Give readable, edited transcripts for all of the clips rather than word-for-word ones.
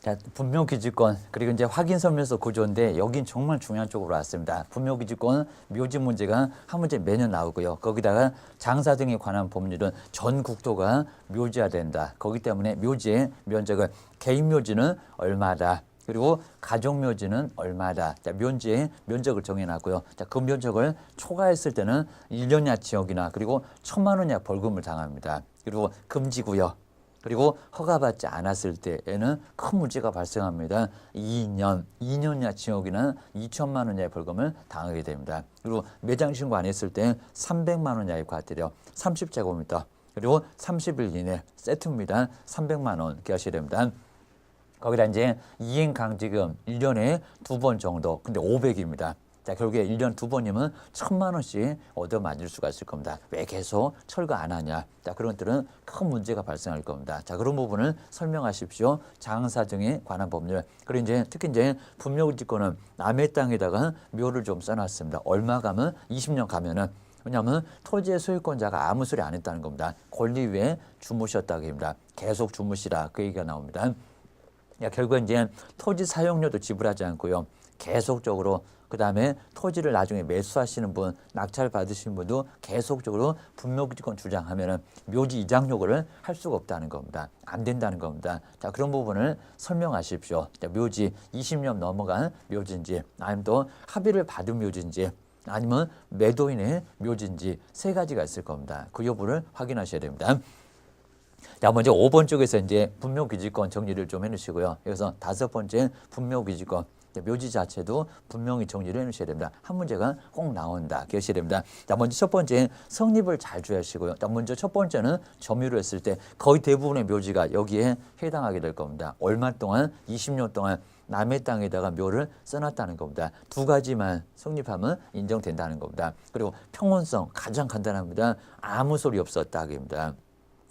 자, 분묘기지권 그리고 이제 확인설명서 구조인데 여긴 정말 중요한 쪽으로 왔습니다. 분묘기지권 묘지 문제가 한 문제 매년 나오고요. 거기다가 장사 등에 관한 법률은 전 국토가 묘지화된다. 거기 때문에 묘지의 면적을 개인 묘지는 얼마다. 그리고 가족 묘지는 얼마다. 자, 묘지의 면적을 정해놨고요. 자, 그 면적을 초과했을 때는 1년이나 지역이나 그리고 1,000만 원이나 벌금을 당합니다. 그리고 금지구역. 그리고 허가받지 않았을 때에는 큰 문제가 발생합니다. 2년 이하 징역이나 2천만 원 이하의 벌금을 당하게 됩니다. 그리고 매장 신고 안 했을 때 300만 원 이하의 과태료, 30제곱미터, 그리고 30일 이내 세트입니다. 300만 원 기하셔야 됩니다. 거기다 이제 이행 강제금 1년에 2번 정도, 근데 500입니다. 자, 결국에 1년 2번이면 1,000만 원씩 얻어맞을 수가 있을 겁니다. 왜 계속 철거 안 하냐. 자, 그런 것들은 큰 문제가 발생할 겁니다. 자, 그런 부분을 설명하십시오. 장사 등에 관한 법률. 그리고 이제 특히 이제 분묘지권은 남의 땅에다가 묘를 좀 써놨습니다. 얼마 가면 20년 가면은. 왜냐하면 토지의 소유권자가 아무 소리 안 했다는 겁니다. 권리 위에 주무셨다고 합니다. 계속 주무시라 그 얘기가 나옵니다. 야, 결국 이제 토지 사용료도 지불하지 않고요. 계속적으로 그 다음에 토지를 나중에 매수하시는 분, 낙찰 받으시는 분도 계속적으로 분묘기지권 주장하면은 묘지 이장 요구를 할 수가 없다는 겁니다. 안 된다는 겁니다. 자, 그런 부분을 설명하십시오. 자, 묘지 20년 넘어간 묘지인지 아니면 또 합의를 받은 묘지인지 아니면 매도인의 묘지인지 세 가지가 있을 겁니다. 그 여부를 확인하셔야 됩니다. 자, 먼저 5번 쪽에서 이제 분묘기지권 정리를 좀 해놓으시고요. 여기서 5번째 분묘기지권. 묘지 자체도 분명히 정리를 해놓으셔야 됩니다. 한 문제가 꼭 나온다. 기억하셔야 됩니다. 자, 먼저 첫 번째 성립을 잘 주의하시고요. 자, 먼저 첫 번째는 점유를 했을 때 거의 대부분의 묘지가 여기에 해당하게 될 겁니다. 얼마 동안? 20년 동안 남의 땅에다가 묘를 써놨다는 겁니다. 두 가지만 성립하면 인정된다는 겁니다. 그리고 평온성 가장 간단합니다. 아무 소리 없었다. 입니다.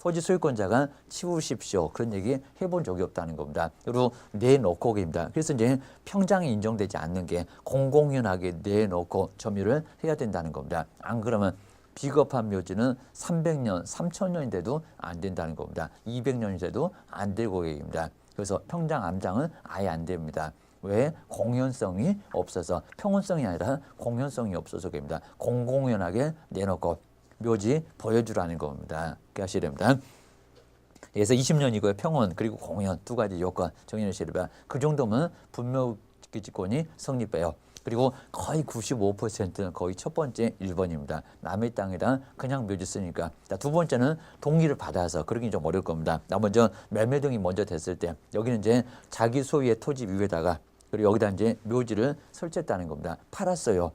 토지 소유권자가 치우십시오. 그런 얘기 해본 적이 없다는 겁니다. 그리고 내놓고 입니다. 그래서 이제 평장이 인정되지 않는 게 공공연하게 내놓고 점유를 해야 된다는 겁니다. 안 그러면 비겁한 묘지는 300년, 3000년이 돼도 안 된다는 겁니다. 200년이 돼도 안 되고 얘기입니다. 그래서 평장, 암장은 아예 안 됩니다. 왜? 공연성이 없어서, 평온성이 아니라 공연성이 없어서 그입니다. 공공연하게 내놓고 묘지 보여주라는 겁니다. 하셔야 됩니다. 그래서 20년이고요. 평온 그리고 공연 두 가지 요건 정해주셔야 됩니다. 그 정도면 분묘기지권이 성립해요. 그리고 거의 95%는 거의 첫 번째 1번입니다. 남의 땅이라 그냥 묘지 쓰니까. 자, 두 번째는 동의를 받아서 그러긴 좀 어려울 겁니다. 나 먼저 매매 등이 먼저 됐을 때 여기는 이제 자기 소유의 토지 위에다가 그리고 여기다 이제 묘지를 설치했다는 겁니다. 팔았어요.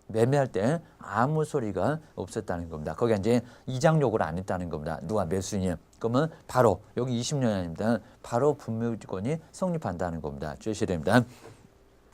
매매할 때 아무 소리가 없었다는 겁니다. 거기 이제 이장 요구를 안 했다는 겁니다. 누가 매수인이. 그러면 바로 여기 20년이 아닙니다. 바로 분묘기지권이 성립한다는 겁니다. 주의하셔야 됩니다.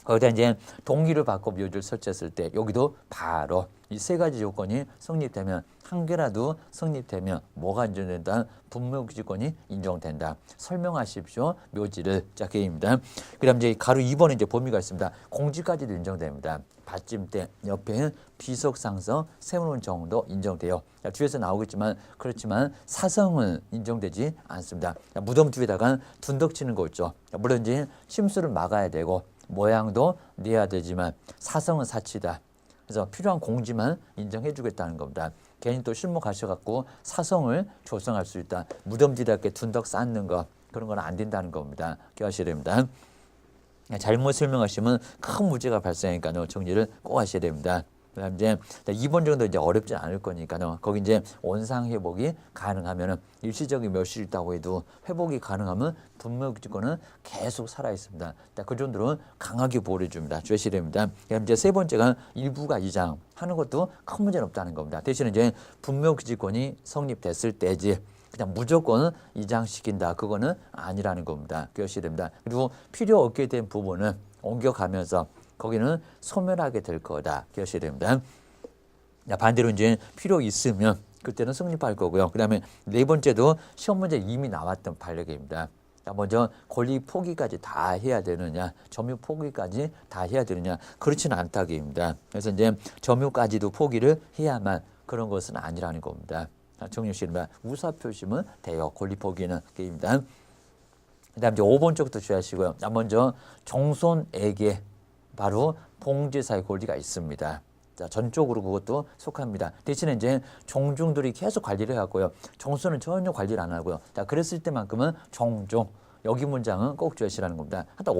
거기다 이제 동의를 받고 묘지를 설치했을 때 여기도 바로 이 세 가지 요건이 성립되면 한 개라도 성립되면 뭐가 인정된다? 분묘기지권이 인정된다. 설명하십시오. 묘지를 짝게입니다. 그다음 이제 가로 2번에 이제 범위가 있습니다. 공지까지도 인정됩니다. 받침대 옆에 비석상서 세우는 정도 인정돼요. 자, 뒤에서 나오겠지만 그렇지만 사성은 인정되지 않습니다. 자, 무덤 뒤에다가 둔덕 치는 거 있죠. 자, 물론 이제 침수를 막아야 되고 모양도 내야 되지만 사성은 사치다. 그래서 필요한 공지만 인정해 주겠다는 겁니다. 괜히 또 실무 가셔갖고 사성을 조성할 수 있다. 무덤 뒤답게 둔덕 쌓는 거 그런 건 안 된다는 겁니다. 기억하셔야 됩니다. 잘못 설명하시면 큰 문제가 발생하니까요. 정리를 꼭 하셔야 됩니다. 그다음 이제 2번 정도 이제 어렵지 않을 거니까요. 거기 이제 원상 회복이 가능하면은 일시적인 멸실이 있다고 해도 회복이 가능하면 분묘기지권은 계속 살아 있습니다. 그 정도로 강하게 보호해 줍니다. 주의하셔야 됩니다. 그다음 이제 세 번째가 일부가 이장 하는 것도 큰 문제는 없다는 겁니다. 대신 이제 분묘기지권이 성립됐을 때지. 그냥 무조건 이장시킨다. 그거는 아니라는 겁니다. 기억하셔야 됩니다. 그리고 필요 없게 된 부분은 옮겨가면서 거기는 소멸하게 될 거다. 기억하셔야 됩니다. 반대로 이제 필요 있으면 그때는 성립할 거고요. 그 다음에 네 번째도 시험 문제 이미 나왔던 판례입니다. 먼저 권리 포기까지 다 해야 되느냐, 점유 포기까지 다 해야 되느냐, 그렇지는 않다기입니다. 그래서 이제 점유까지도 포기를 해야만 그런 것은 아니라는 겁니다. 정리하시면 우사 표시면 돼요. 권리 포기는 게임입니다. 그다음 이제 5번 쪽부터 주의하시고요. 먼저 종손에게 바로 봉제사의 권리가 있습니다. 자, 전적으로 그것도 속합니다. 대신에 이제 종중들이 계속 관리를 해갖고요. 종손은 전혀 관리를 안 하고요. 자, 그랬을 때만큼은 종종. 여기 문장은 꼭 주의하시라는 겁니다. 하여튼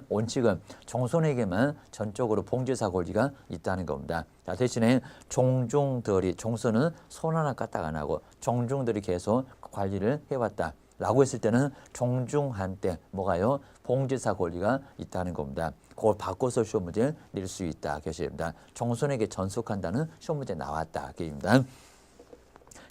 원칙은 종손에게만 전적으로 봉제사 권리가 있다는 겁니다. 자, 대신에 종중들이, 종손은 손 하나 까딱 안 하고 종중들이 계속 관리를 해왔다 라고 했을 때는 종중한테 뭐가요? 봉제사 권리가 있다는 겁니다. 그걸 바꿔서 시험 문제 낼 수 있다. 교시입니다. 종손에게 전속한다는 시험 문제 나왔다. 교입니다.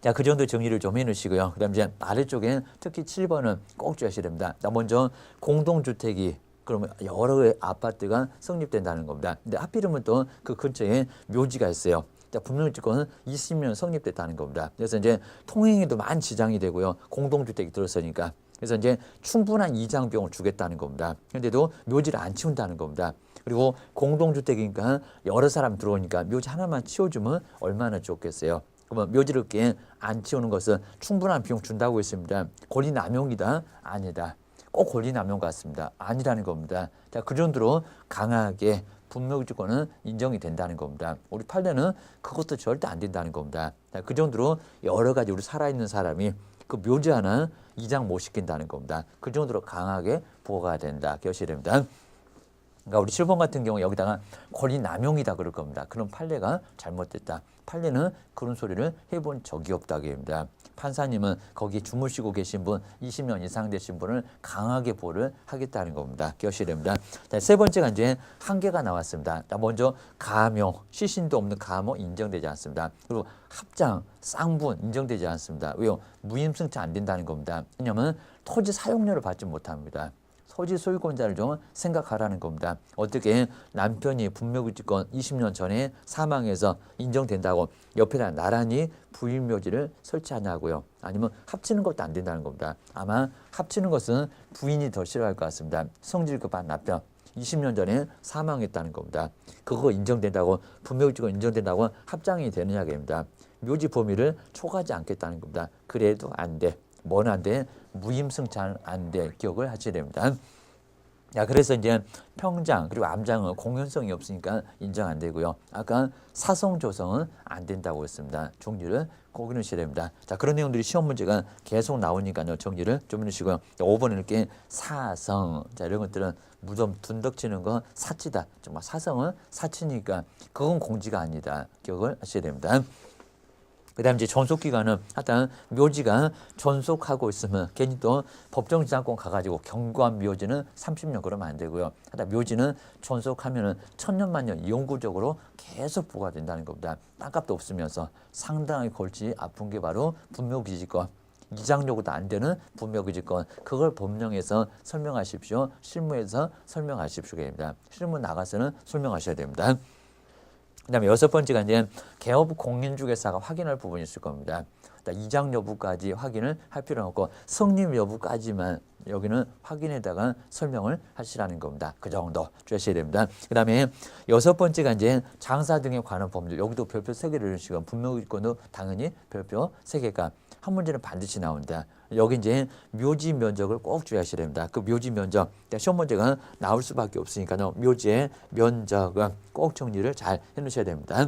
자, 그 정도 정리를 좀 해놓으시고요. 그 다음 이제 아래쪽에 특히 7번은 꼭 주의하셔야 됩니다. 자, 먼저 공동주택이 그러면 여러 개의 아파트가 성립된다는 겁니다. 근데 하필이면 또 그 근처에 묘지가 있어요. 자, 분명지권은 20년 성립됐다는 겁니다. 그래서 이제 통행에도 많은 지장이 되고요. 공동주택이 들었으니까. 그래서 이제 충분한 이장비용을 주겠다는 겁니다. 그런데도 묘지를 안 치운다는 겁니다. 그리고 공동주택이니까 여러 사람 들어오니까 묘지 하나만 치워주면 얼마나 좋겠어요. 그러면 묘지를 이렇게 안 치우는 것은 충분한 비용 준다고 했습니다. 권리남용이다? 아니다. 꼭 권리남용 같습니다. 아니라는 겁니다. 자, 그 정도로 강하게 분묘지권은 인정이 된다는 겁니다. 우리 판례는 그것도 절대 안 된다는 겁니다. 자, 그 정도로 여러 가지 우리 살아있는 사람이 그 묘지 하나 이장 못 시킨다는 겁니다. 그 정도로 강하게 보호가 된다. 교시됩니다. 그러니까 우리 7번 같은 경우 여기다가 권리남용이다 그럴 겁니다. 그런 판례가 잘못됐다. 판례는 그런 소리를 해본 적이 없다고 합니다. 판사님은 거기 주무시고 계신 분 20년 이상 되신 분을 강하게 보호를 하겠다는 겁니다. 기억하셔야 됩니다. 자, 세 번째가 이제 한계가 나왔습니다. 자, 먼저 가묘, 시신도 없는 가묘 인정되지 않습니다. 그리고 합장, 쌍분 인정되지 않습니다. 왜요? 무임승차 안 된다는 겁니다. 왜냐하면 토지 사용료를 받지 못합니다. 토지 소유권자를 좀 생각하라는 겁니다. 어떻게 남편이 분묘기지권 20년 전에 사망해서 인정된다고 옆에다 나란히 부인묘지를 설치하냐고요. 아니면 합치는 것도 안 된다는 겁니다. 아마 합치는 것은 부인이 더 싫어할 것 같습니다. 성질급한 남편. 20년 전에 사망했다는 겁니다. 그거 인정된다고 분묘기지권 인정된다고 합장이 되느냐입니다. 묘지 범위를 초과하지 않겠다는 겁니다. 그래도 안 돼. 뭐는 안 돼? 무임승차는 안 돼. 기억을 하셔야 됩니다. 야, 그래서 이제 평장 그리고 암장은 공연성이 없으니까 인정 안 되고요. 아까 사성 조성은 안 된다고 했습니다. 정리를 꼭 해놓으셔야 됩니다. 자, 그런 내용들이 시험 문제가 계속 나오니까요. 정리를 좀 해놓으시고요. 5번에 이렇게 사성. 자, 이런 것들은 무덤 둔덕 치는 건 사치다. 정말 사성은 사치니까 그건 공지가 아니다. 기억을 하셔야 됩니다. 그 다음 이제 존속기간은 하여튼 묘지가 존속하고 있으면 괜히 또 법정지상권 가가지고 경고한 묘지는 30년 그러면 안 되고요. 하여튼 묘지는 존속하면은 천년만년 영구적으로 계속 보호가 된다는 겁니다. 땅값도 없으면서 상당히 골치 아픈 게 바로 분묘기지권. 이장 요구도 안 되는 분묘기지권. 그걸 법령에서 설명하십시오. 실무에서 설명하십시오. 입니다. 실무 나가서는 설명하셔야 됩니다. 그다음에 6번째가 이제 개업 공인중개사가 확인할 부분이 있을 겁니다. 이장 여부까지 확인을 할 필요는 없고 성립 여부까지만 여기는 확인에다가 설명을 하시라는 겁니다. 그 정도 주셔야 됩니다. 그다음에 6번째가 이제 장사 등에 관한 법률. 여기도 별표 3개를 넣으시고 분묘기권도 당연히 별표 3개가 한 문제는 반드시 나온다. 여기 이제 묘지 면적을 꼭 주의하셔야 됩니다. 그 묘지 면적, 시험 문제가 나올 수밖에 없으니까요. 묘지의 면적은 꼭 정리를 잘 해놓으셔야 됩니다.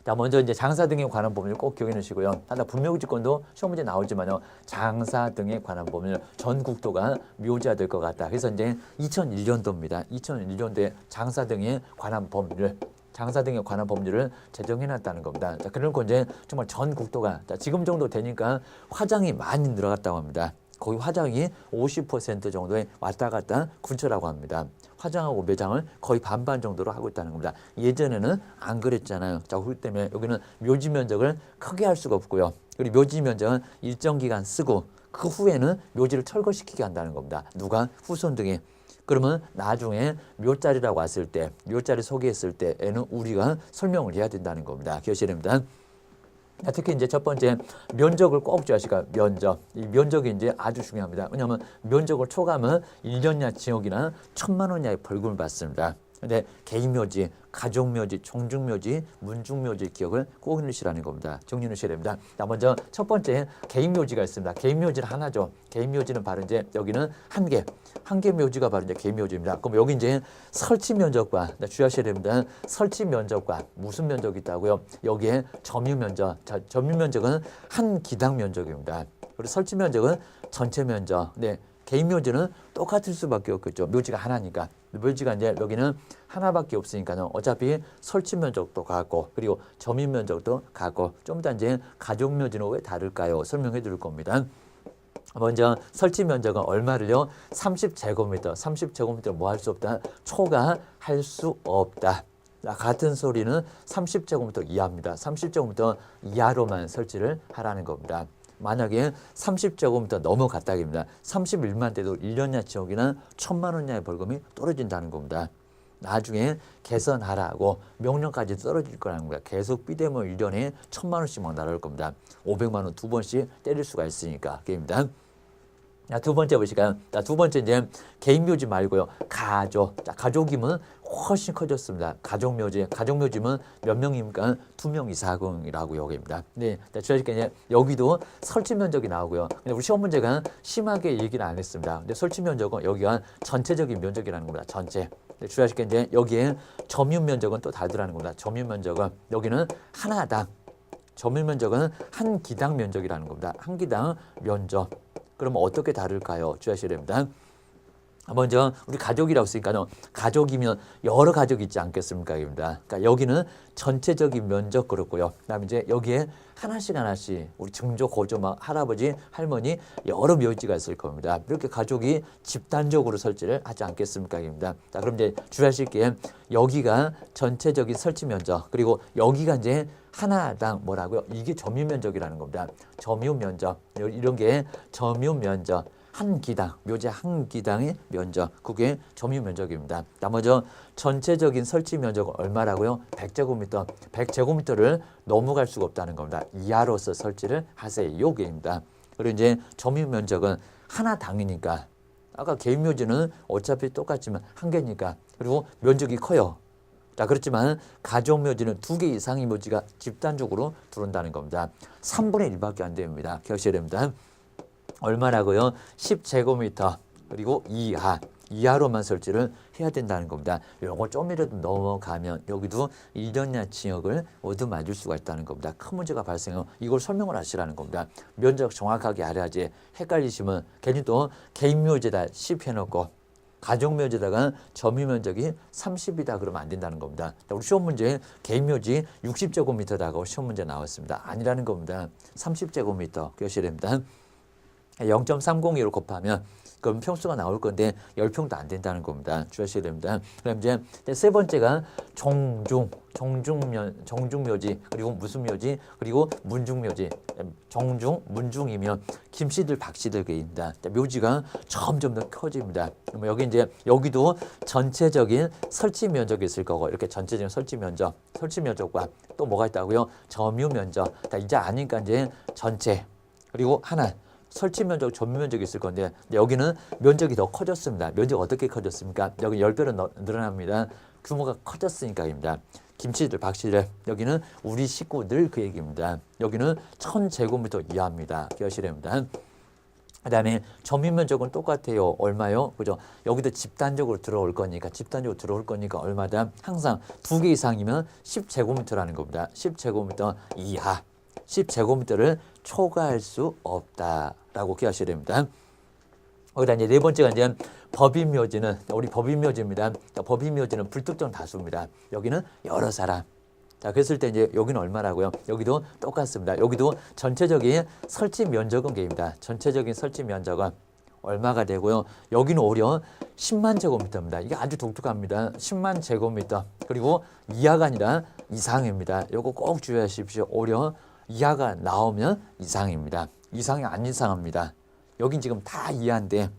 자, 먼저 이제 장사 등에 관한 법률 꼭 기억해 놓으시고요. 하나 분묘기지권도 시험 문제 나오지만요. 장사 등에 관한 법률 전 국토가 묘지화 될 것 같다. 그래서 이제 2001년도입니다. 2001년도에 장사 등에 관한 법률. 장사 등에 관한 법률을 제정해놨다는 겁니다. 자, 그러니까 이제 정말 전 국토가 지금 정도 되니까 화장이 많이 늘어갔다고 합니다. 거의 화장이 50% 정도에 왔다 갔다 근처라고 합니다. 화장하고 매장을 거의 반반 정도로 하고 있다는 겁니다. 예전에는 안 그랬잖아요. 자, 그렇기 때문에 여기는 묘지 면적을 크게 할 수가 없고요. 그리고 묘지 면적은 일정 기간 쓰고 그 후에는 묘지를 철거시키게 한다는 겁니다. 누가? 후손 등이. 그러면 나중에 묘자리라고 왔을 때, 묘자리 소개했을 때에는 우리가 설명을 해야 된다는 겁니다. 기억하셔야 됩니다. 특히 이제 첫 번째 면적을 꼭 주의하시고 면적. 이 면적이 이제 아주 중요합니다. 왜냐하면 면적을 초과하면 1년 이하 징역이나 1,000만 원 이하의 벌금을 받습니다. 근데 개인묘지, 가족묘지, 종중묘지, 문중묘지 기억을 꼭 해주시라는 겁니다. 정리해 주셔야 됩니다. 자, 먼저 첫 번째 개인묘지가 있습니다. 개인묘지는 하나죠. 개인묘지는 바로 이제 여기는 한 개 묘지가 바로 이제 개인묘지입니다. 그럼 여기 이제 설치 면적과 주의하셔야 됩니다. 설치 면적과 무슨 면적이 있다고요? 여기에 점유 면적. 자, 점유 면적은 한 기당 면적입니다. 그리고 설치 면적은 전체 면적. 네. 개인 묘지는 똑같을 수밖에 없겠죠. 묘지가 하나니까. 묘지가 이제 여기는 하나밖에 없으니까는 어차피 설치 면적도 같고 그리고 점유 면적도 같고 좀 이따 이제 가족 묘지는 왜 다를까요? 설명해 드릴 겁니다. 먼저 설치 면적은 얼마를요? 30제곱미터. 30제곱미터 뭐 할 수 없다? 초과할 수 없다. 같은 소리는 30제곱미터 이하입니다. 30제곱미터 이하로만 설치를 하라는 겁니다. 만약에 30제곱미터 넘어갔다입니다. 31만 돼도 1년야 지역이나 1,000만 원야의 벌금이 떨어진다는 겁니다. 나중에 개선하라고 명령까지 떨어질 거라는 거야. 계속 삐대면 1년에 1,000만 원씩만 날아올 겁니다. 500만 원 2번씩 때릴 수가 있으니까. 그입니다. 자, 두 번째 보실까요? 자, 두 번째 이제 개인 묘지 말고요. 가족. 자, 가족이면 훨씬 커졌습니다. 가족 묘지면 몇 명입니까? 2명 이상이라고 여기입니다. 네. 자, 주의하실게요. 이제 여기도 설치 면적이 나오고요. 근데 우리 시험 문제가 심하게 얘기를 안 했습니다. 근데 설치 면적은 여기가 전체적인 면적이라는 겁니다. 전체. 네, 주의하실게요. 이제 여기에 점유 면적은 또 다르다는 겁니다. 점유 면적은 여기는 하나당. 점유 면적은 한 기당 면적이라는 겁니다. 한 기당 면적. 그러면 어떻게 다를까요? 주의하셔야 됩니다. 먼저 우리 가족이라고 했으니까요. 가족이면 여러 가족이 있지 않겠습니까? 그러니까 여기는 전체적인 면적 그렇고요. 그다음에 이제 여기에 하나씩 우리 증조, 고조, 할아버지, 할머니 여러 묘지가 있을 겁니다. 이렇게 가족이 집단적으로 설치를 하지 않겠습니까? 자, 그럼 이제 주의하실 게 여기가 전체적인 설치 면적 그리고 여기가 이제 하나당 뭐라고요? 이게 점유 면적이라는 겁니다. 점유 면적 이런 게 점유 면적. 한 기당, 묘지 한 기당의 면적, 그게 점유 면적입니다. 나머지 전체적인 설치 면적은 얼마라고요? 100제곱미터. 100제곱미터를 넘어갈 수가 없다는 겁니다. 이하로서 설치를 하세요. 요게입니다. 그리고 이제 점유 면적은 하나 당이니까 아까 개인 묘지는 어차피 똑같지만 한 개니까 그리고 면적이 커요. 자, 그렇지만 가족 묘지는 2개 이상의 묘지가 집단적으로 들어온다는 겁니다. 3분의 1밖에 안 됩니다. 기억하셔야 됩니다. 얼마라고요? 10제곱미터 그리고 이하로만 설치를 해야 된다는 겁니다. 요거 좀이라도 넘어가면 여기도 1년야 징역을 얻어맞을 수가 있다는 겁니다. 큰 문제가 발생해요. 이걸 설명을 하시라는 겁니다. 면적 정확하게 알아야지. 헷갈리시면 괜히 또 개인 묘지에다 10 해놓고 가족 묘지에다가 점유 면적이 30이다 그러면 안 된다는 겁니다. 우리 시험 문제 개인 묘지 60제곱미터다가 시험 문제 나왔습니다. 아니라는 겁니다. 30제곱미터 기억하셔야 됩니다. 0.302로 곱하면 그럼 평수가 나올 건데 10평도 안 된다는 겁니다. 주의하셔야 됩니다. 그럼 이제 세 번째가 정중묘지 그리고 무슨 묘지 그리고 문중묘지. 문중이면 김씨들 박씨들 계입니다. 묘지가 점점 더 커집니다. 그럼 여기 이제 여기도 전체적인 설치 면적이 있을 거고 이렇게 전체적인 설치 면적과 또 뭐가 있다고요? 점유 면적. 이제 아니까 이제 전체 그리고 하나. 설치 면적, 점유 면적이 있을 건데 여기는 면적이 더 커졌습니다. 면적 어떻게 커졌습니까? 여기 10배로 늘어납니다. 규모가 커졌으니까입니다. 김씨들, 박씨들 여기는 우리 식구들 그 얘기입니다. 여기는 1000제곱미터 이하입니다. 기억하셔야 됩니다. 그다음에 점유 면적은 똑같아요. 얼마요? 그죠? 여기도 집단적으로 들어올 거니까 얼마다? 항상 2개 이상이면 10제곱미터라는 겁니다. 10제곱미터 이하. 10제곱미터를 초과할 수 없다라고 기억하셔야 됩니다. 거기다 이제 네 번째가 이제 법인묘지는 우리 법인묘지입니다. 법인묘지는 불특정 다수입니다. 여기는 여러 사람. 자, 그랬을 때 이제 여기는 얼마라고요? 여기도 똑같습니다. 여기도 전체적인 설치 면적은 개입니다. 전체적인 설치 면적은 얼마가 되고요? 여기는 오히려 10만 제곱미터입니다. 이게 아주 독특합니다. 10만 제곱미터. 그리고 이하가 아니라 이상입니다. 이거 꼭 주의하십시오. 오히려 이하가 나오면 이상입니다. 이상이 안 이상합니다. 여긴 지금 다 이하인데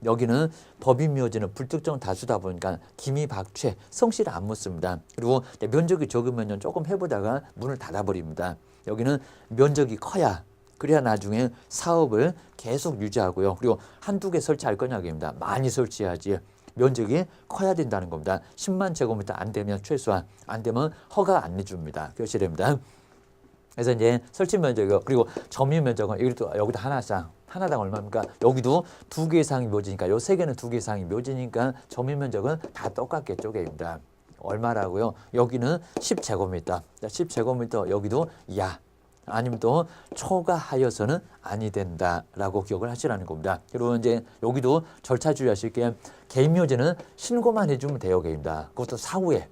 여기는 법인묘지는 불특정 다수다 보니까 기미, 박최, 성씨를 안 묻습니다. 그리고 면적이 적으면 조금 해보다가 문을 닫아버립니다. 여기는 면적이 커야 그래야 나중에 사업을 계속 유지하고요. 그리고 한두 개 설치할 거냐입니다. 많이 설치해야지. 면적이 커야 된다는 겁니다. 10만 제곱미터 안 되면 최소한 안 되면 허가 안 내줍니다. 그것이 됩니다. 그래서 이제 설치 면적이요. 그리고 점유 면적은 여기도 하나당 얼마입니까? 여기도 2개 이상이 묘지니까 요 3개는 2개 이상이 묘지니까 점유 면적은 다 똑같게 쪼개입니다. 얼마라고요? 여기는 10제곱미터. 10제곱미터 여기도 이하. 아니면 또 초과하여서는 아니 된다라고 기억을 하시라는 겁니다. 그리고 이제 여기도 절차 주의하실 게 개인 묘지는 신고만 해주면 돼요, 개입니다. 그것도 사후에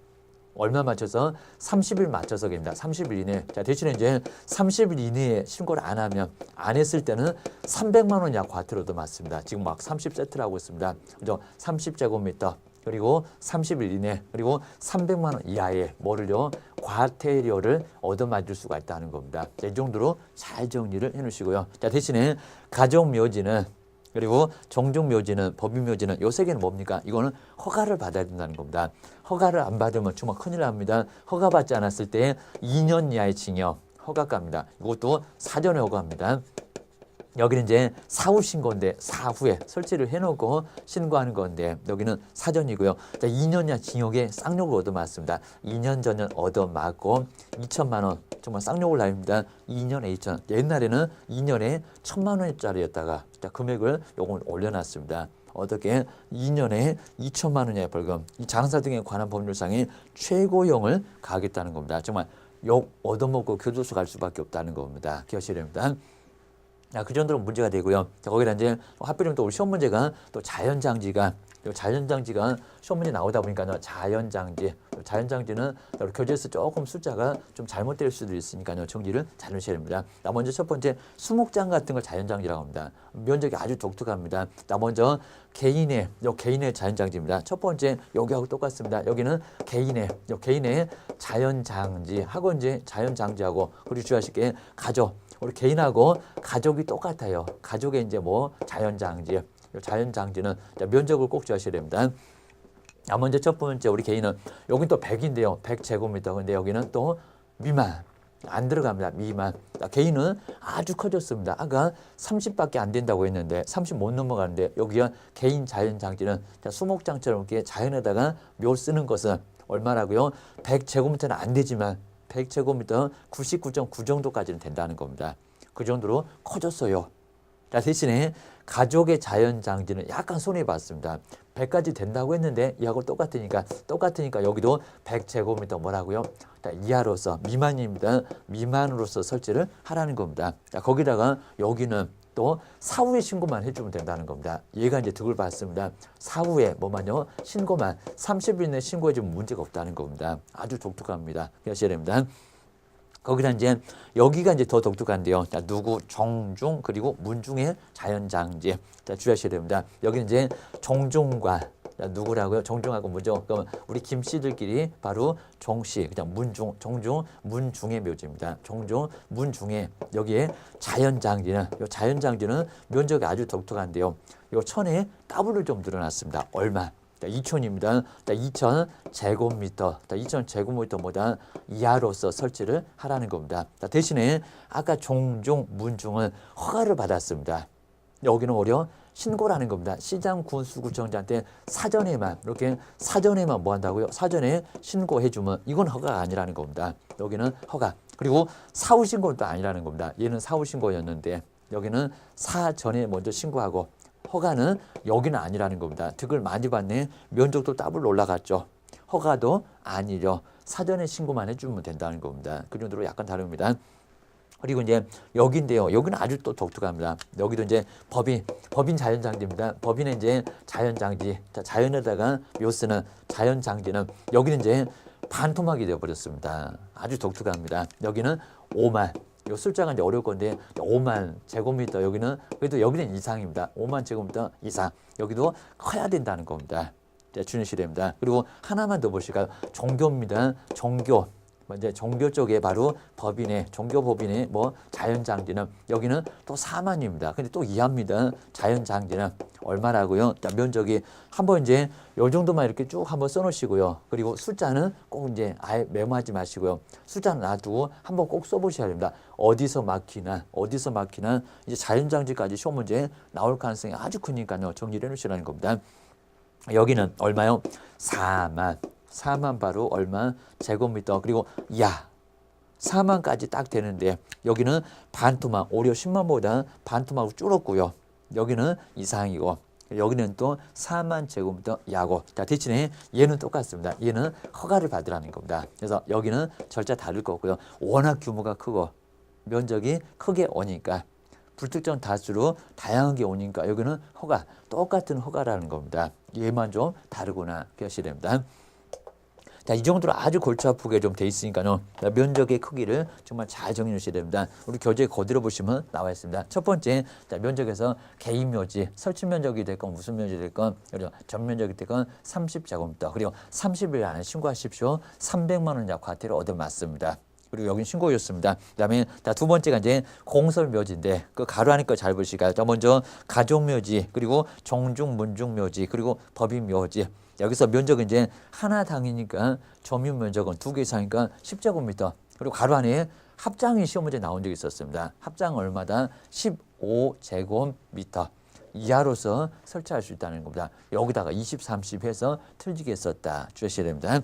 얼마 맞춰서 30일 맞춰서 개입니다. 30일 이내. 자, 대신에 이제 30일 이내에 신고를 안 하면 안 했을 때는 300만 원 이하 과태료도 맞습니다. 지금 막 30세트라고 있습니다. 그죠? 30제곱미터. 그리고 30일 이내 그리고 300만 원 이하의 뭐를요? 과태료를 얻어맞을 수가 있다는 겁니다. 자, 이 정도로 잘 정리를 해놓으시고요. 자, 대신에 가족묘지는 그리고 종족묘지는 법인묘지는 요 3개는 뭡니까? 이거는 허가를 받아야 된다는 겁니다. 허가를 안 받으면 정말 큰일 납니다. 허가받지 않았을 때 2년 이하의 징역 허가가입니다. 이것도 사전에 허가합니다. 여기는 이제 사후 신고인데 사후에 설치를 해놓고 신고하는 건데 여기는 사전이고요. 자, 2년 이하 징역에 쌍욕을 얻어맞습니다. 2년 전년 얻어맞고 2천만 원 정말 쌍욕을 날립니다. 2년에 2천. 옛날에는 2년에 1,000만 원짜리였다가 자, 금액을 요걸 올려놨습니다. 어떻게 2년에 2천만 원의 벌금, 이 장사 등에 관한 법률상의 최고형을 가하겠다는 겁니다. 정말 욕 얻어먹고 교도소 갈 수밖에 없다는 겁니다. 기억하셔야 됩니다. 그 정도로 문제가 되고요. 거기다 이제 하필이면 또 우리 시험 문제가 또 자연장지가 시험 문제 나오다 보니까 자연장지는 교재에서 조금 숫자가 좀 잘못될 수도 있으니까요. 정리를 잘 하셔야 됩니다. 먼저 첫 번째 수목장 같은 걸 자연장지라고 합니다. 면적이 아주 독특합니다. 먼저 개인의 자연장지입니다. 첫 번째 여기하고 똑같습니다. 여기는 개인의 자연장지하고 이제 자연장지하고 그리고 주의하실 게 가족. 우리 개인하고 가족이 똑같아요. 가족의 이제 뭐 자연장지는 면적을 꼭 주셔야 됩니다. 먼저 첫 번째 우리 개인은 여긴 또 100인데요. 100제곱미터. 근데 여기는 또 미만 안 들어갑니다. 미만. 개인은 아주 커졌습니다. 아까 30밖에 안 된다고 했는데 30 못 넘어가는데 여기가 개인 자연장지는 수목장처럼 이렇게 자연에다가 묘 쓰는 것은 얼마라고요? 100제곱미터는 안 되지만 100제곱미터 99.9 정도까지는 된다는 겁니다. 그 정도로 커졌어요. 자, 대신에 가족의 자연장지는 약간 손해봤습니다. 100까지 된다고 했는데 이하고 똑같으니까 여기도 100제곱미터 뭐라고요? 자, 이하로서 미만입니다. 미만으로서 설치를 하라는 겁니다. 자, 거기다가 여기는 또 사후에 신고만 해주면 된다는 겁니다. 얘가 이제 득을 받습니다. 사후에 뭐만요? 신고만 30일 내에 신고해주면 문제가 없다는 겁니다. 아주 독특합니다. 기억하셔야 됩니다. 거기다 이제 여기가 이제 더 독특한데요. 자, 누구, 정중 그리고 문중의 자연장지. 자, 주의하셔야 됩니다. 여기는 이제 정중과 자, 누구라고요? 정중하고 문중. 그러면 우리 김 씨들끼리 바로 정씨, 그냥 정중, 문중의 묘지입니다. 정중, 문중의 여기에 자연장지는 면적이 아주 독특한데요. 요 천에 까불을 좀 늘어났습니다. 얼마? 2천입니다. 2,000제곱미터. 2,000제곱미터보다 이하로서 설치를 하라는 겁니다. 대신에 아까 종중, 문중은 허가를 받았습니다. 여기는 오히려 신고라는 겁니다. 시장, 군, 수구청장한테 사전에만 뭐 한다고요? 사전에 신고해주면 이건 허가가 아니라는 겁니다. 여기는 허가. 그리고 사후 신고는 또 아니라는 겁니다. 얘는 사후 신고였는데 여기는 사전에 먼저 신고하고 허가는 여기는 아니라는 겁니다. 득을 많이 받네. 면적도 더블 올라갔죠. 허가도 아니죠. 사전에 신고만 해주면 된다는 겁니다. 그 정도로 약간 다릅니다. 그리고 이제 여기인데요. 여기는 아주 또 독특합니다. 여기도 이제 법인 자연장지입니다. 법인의 이제 자연장지. 자, 자연에다가 묘 쓰는 자연장지는 여기는 이제 반토막이 되어버렸습니다. 아주 독특합니다. 여기는 5만. 요 숫자가 이제 어려울 건데 5만 제곱미터 여기는 이상입니다. 5만 제곱미터 이상. 여기도 커야 된다는 겁니다. 주의하셔야 됩니다. 그리고 하나만 더 보실까요? 종교입니다. 종교. 이제 종교 쪽에 바로 종교 법인의 뭐 자연장지는 여기는 또 4만입니다. 근데 또 이하입니다. 자연장지는 얼마라고요? 면적이 한번 이제 요 정도만 이렇게 쭉 한번 써놓으시고요. 그리고 숫자는 꼭 이제 아예 메모하지 마시고요. 숫자는 놔두고 한번 꼭 써보셔야 됩니다. 어디서 막히나 이제 자연장지까지 시험 문제 나올 가능성이 아주 크니까요. 정리를 해놓으시라는 겁니다. 여기는 얼마요? 4만 바로 얼마? 제곱미터. 그리고 야 4만까지 딱 되는데 여기는 반토막 오히려 10만보다 반토막으로 줄었고요. 여기는 이상이고 여기는 또 4만 제곱미터 야고. 자, 대신에 얘는 똑같습니다. 얘는 허가를 받으라는 겁니다. 그래서 여기는 절차 다를 거고요. 워낙 규모가 크고 면적이 크게 오니까 불특정 다수로 다양하게 오니까 여기는 허가, 똑같은 허가라는 겁니다. 얘만 좀 다르구나 기억하셔야 됩니다. 자, 이 정도로 아주 골치 아프게 좀 돼 있으니까요. 면적의 크기를 정말 잘 정해 주셔야 됩니다. 우리 교재 거들어 보시면 나와 있습니다. 첫 번째, 자, 면적에서 개인 묘지, 설치 면적이 됐건 무슨 면적이 됐건 그리고 전 면적이 됐건 30제곱미터 그리고 30일 안에 신고하십시오. 300만 원 이하 과태료 얻어맞습니다. 그리고 여긴 신고였습니다. 그다음에 두 번째가 이제 공설 묘지인데 그 가로 안에 거 잘 보시니까 먼저 가족 묘지 그리고 종중 문중 묘지 그리고 법인 묘지. 여기서 면적은 이제 하나당이니까 점유 면적은 2개 이상이니까 10제곱미터. 그리고 가로 안에 합장이 시험 문제 나온 적이 있었습니다. 합장 얼마다 15제곱미터 이하로서 설치할 수 있다는 겁니다. 여기다가 20, 30 해서 틀리게 썼다 주셔야 됩니다.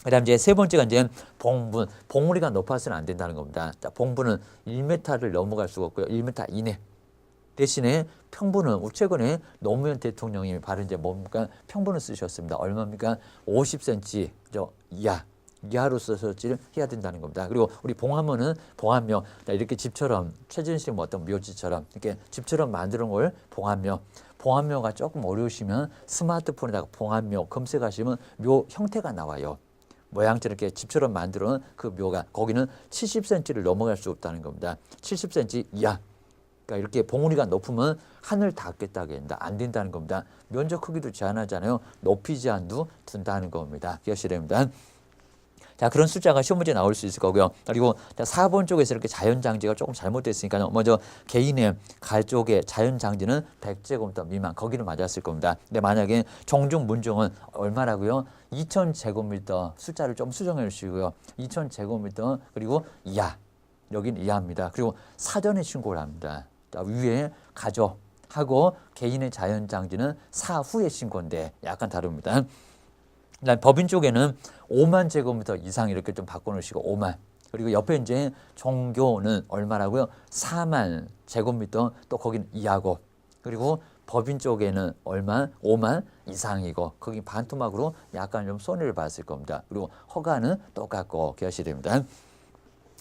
그다음 이제 세 번째가 이제 봉분. 봉우리가 높아서는 안 된다는 겁니다. 자, 봉분은 1m를 넘어갈 수가 없고요. 1m 이내. 대신에 평분은 우리 최근에 노무현 대통령이 바로 이제 뭡니까? 평분을 쓰셨습니다. 얼마입니까? 50cm 이하로서 설치를 해야 된다는 겁니다. 그리고 우리 봉화묘는 봉화묘. 이렇게 집처럼 최진식 어떤 묘지처럼 이렇게 집처럼 만드는 걸 봉화묘. 봉화묘가 조금 어려우시면 스마트폰에다가 봉화묘 검색하시면 묘 형태가 나와요. 모양처럼 이렇게 집처럼 만들어 그 묘가 거기는 70cm를 넘어갈 수 없다는 겁니다. 70cm 이하. 그러니까 이렇게 봉우리가 높으면 하늘 닿겠다고 합니다. 안 된다는 겁니다. 면적 크기도 제한하잖아요. 높이 제한도 둔다는 겁니다. 기억하셔야 됩니다. 자, 그런 숫자가 시험 문제 나올 수 있을 거고요. 그리고 4번 쪽에서 이렇게 자연장지가 조금 잘못됐으니까요. 먼저 개인의 가족의 자연장지는 100제곱미터 미만 거기는 맞았을 겁니다. 근데 만약에 종중 문중은 얼마라고요? 2000제곱미터 숫자를 좀 수정해 주시고요. 2000제곱미터 그리고 이하. 여긴 이하입니다. 그리고 사전에 신고를 합니다. 자, 위에 가족하고 개인의 자연장지는 사후에 신고인데 약간 다릅니다. 법인 쪽에는 5만 제곱미터 이상 이렇게 좀 바꿔놓으시고 5만. 그리고 옆에 이제 종교는 얼마라고요? 4만 제곱미터 또 거긴 이하고. 그리고 법인 쪽에는 얼마? 5만 이상이고 거기 반토막으로 약간 좀 손해를 봤을 겁니다. 그리고 허가는 똑같고 기하셔야 됩니다.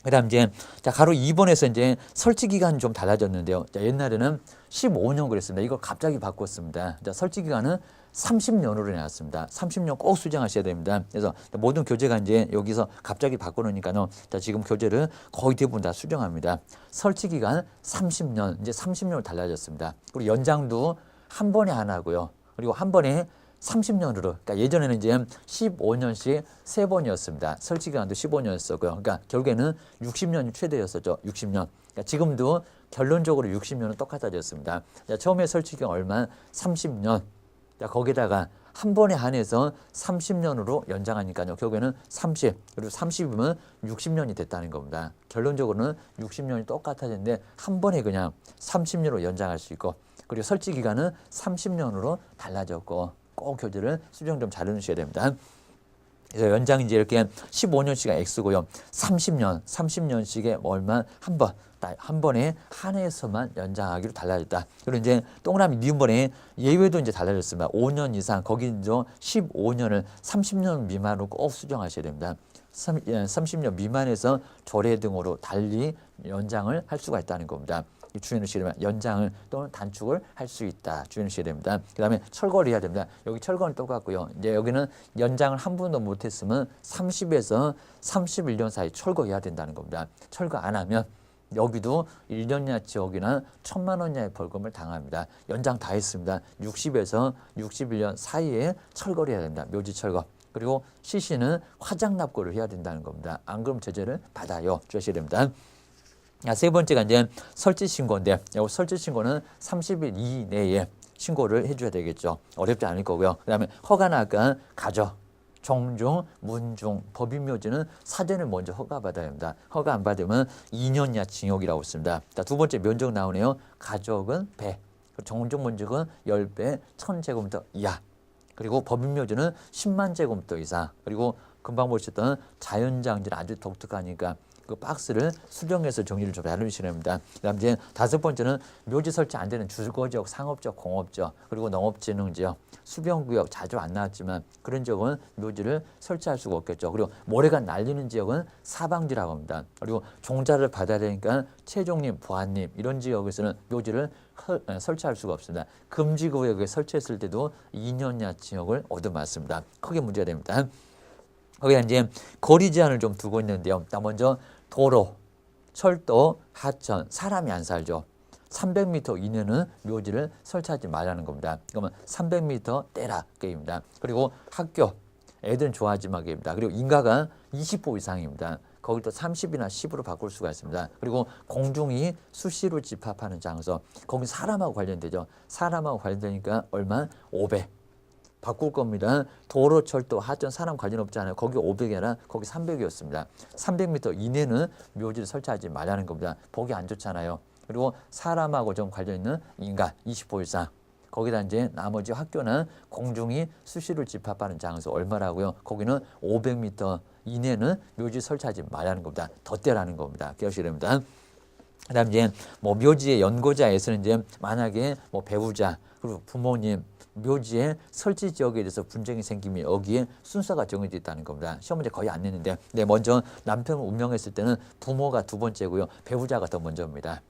그다음 이제 가로 2번에서 이제 설치 기간이 좀 달라졌는데요. 자, 옛날에는 15년 그랬습니다. 이걸 갑자기 바꿨습니다. 자, 설치 기간은 30년으로 해놨습니다. 30년 꼭 수정하셔야 됩니다. 그래서 모든 교재가 이제 여기서 갑자기 바꿔놓으니까요. 자, 지금 교재를 거의 대부분 다 수정합니다. 설치 기간 30년, 이제 30년으로 달라졌습니다. 그리고 연장도 한 번에 안 하고요. 그리고 한 번에 30년으로. 그러니까 예전에는 이제 15년씩 3번이었습니다. 설치 기간도 15년이었고요. 그러니까 결국에는 60년이 최대였었죠. 60년. 그러니까 지금도 결론적으로 60년은 똑같아졌습니다. 자, 처음에 설치 기간 얼마? 30년. 자, 거기다가 한 번에 한해서 30년으로 연장하니까요. 결국에는 30, 그리고 30이면 60년이 됐다는 겁니다. 결론적으로는 60년이 똑같아졌는데 한 번에 그냥 30년으로 연장할 수 있고 그리고 설치 기간은 30년으로 달라졌고 꼭 교재를 수정 좀 잘 해주셔야 됩니다. 그래서 연장이 이제 이렇게 15년씩가 X고요. 30년씩에 얼마 한 번에 한해서만 연장하기로 달라졌다. 그리고 이제 동그라미 니은번에 예외도 이제 달라졌습니다. 5년 이상 거기 이제 15년을 30년 미만으로 꼭 수정하셔야 됩니다. 30년 미만에서 조례 등으로 달리 연장을 할 수가 있다는 겁니다. 주의해 주시면 연장을 또는 단축을 할 수 있다. 주의해 주셔야 됩니다. 그 다음에 철거를 해야 됩니다. 여기 철거는 똑같고요. 이제 여기는 연장을 한 번도 못했으면 30에서 31년 사이 철거해야 된다는 겁니다. 철거 안 하면 여기도 1년이나 지역이나 1,000만 원 이하의 벌금을 당합니다. 연장 다 했습니다. 60에서 61년 사이에 철거를 해야 됩니다. 묘지 철거. 그리고 시시는 화장 납고를 해야 된다는 겁니다. 안 그러면 제재를 받아요. 주셔야 됩니다. 세 번째가 이제 설치 신고인데, 이 설치 신고는 30일 이내에 신고를 해줘야 되겠죠. 어렵지 않을 거고요. 그 다음에 허가나 아까 가족, 종중, 문중, 법인묘지는 사전에 먼저 허가받아야 합니다. 허가 안 받으면 2년 이하 징역이라고 있습니다. 자, 두 번째 면적 나오네요. 가족은 배, 종중, 문중은 10배, 1000제곱미터 이하. 그리고 법인묘지는 10만 제곱미터 이상. 그리고 금방 보셨던 자연장지는 아주 독특하니까 그 박스를 수정해서 정리를 좀 해주시면 됩니다. 그다음 이제 다섯 번째는 묘지 설치 안 되는 주거지역, 상업지역, 공업지역, 그리고 농업진흥지역, 수변구역 자주 안 나왔지만 그런 지역은 묘지를 설치할 수가 없겠죠. 그리고 모래가 날리는 지역은 사방지라고 합니다. 그리고 종자를 받아야 되니까 최종님, 부하님 이런 지역에서는 묘지를 설치할 수가 없습니다. 금지구역에 설치했을 때도 2년 이하 징역을 얻어맞습니다. 크게 문제가 됩니다. 거기에 이제 거리 제한을 좀 두고 있는데요. 먼저 도로, 철도, 하천, 사람이 안 살죠. 300m 이내는 묘지를 설치하지 말라는 겁니다. 그러면 300m 떼라 게임입니다. 그리고 학교, 애들은 좋아하지만 게임입니다. 그리고 인가가 20호 이상입니다. 거기도 30이나 10으로 바꿀 수가 있습니다. 그리고 공중이 수시로 집합하는 장소, 거기 사람하고 관련되죠. 사람하고 관련되니까 얼마? 500. 바꿀 겁니다. 도로, 철도, 하천, 사람 관련 없잖아요. 거기 500이 아니라 거기 300이었습니다. 300m 이내는 묘지를 설치하지 말라는 겁니다. 보기 안 좋잖아요. 그리고 사람하고 좀 관련 있는 인간 20호 이상. 거기다 이제 나머지 학교는 공중이 수시로 집합하는 장소 얼마라고요? 거기는 500m 이내는 묘지 설치하지 말라는 겁니다. 덧대라는 겁니다. 기억하셔야 됩니다. 그다음 이제 뭐 묘지의 연고자에서는 이제 만약에 뭐 배우자 그리고 부모님 묘지의 설치 지역에 대해서 분쟁이 생기면 여기에 순서가 정해져 있다는 겁니다. 시험 문제 거의 안 냈는데, 먼저 남편을 운명했을 때는 부모가 두 번째고요, 배우자가 더 먼저입니다.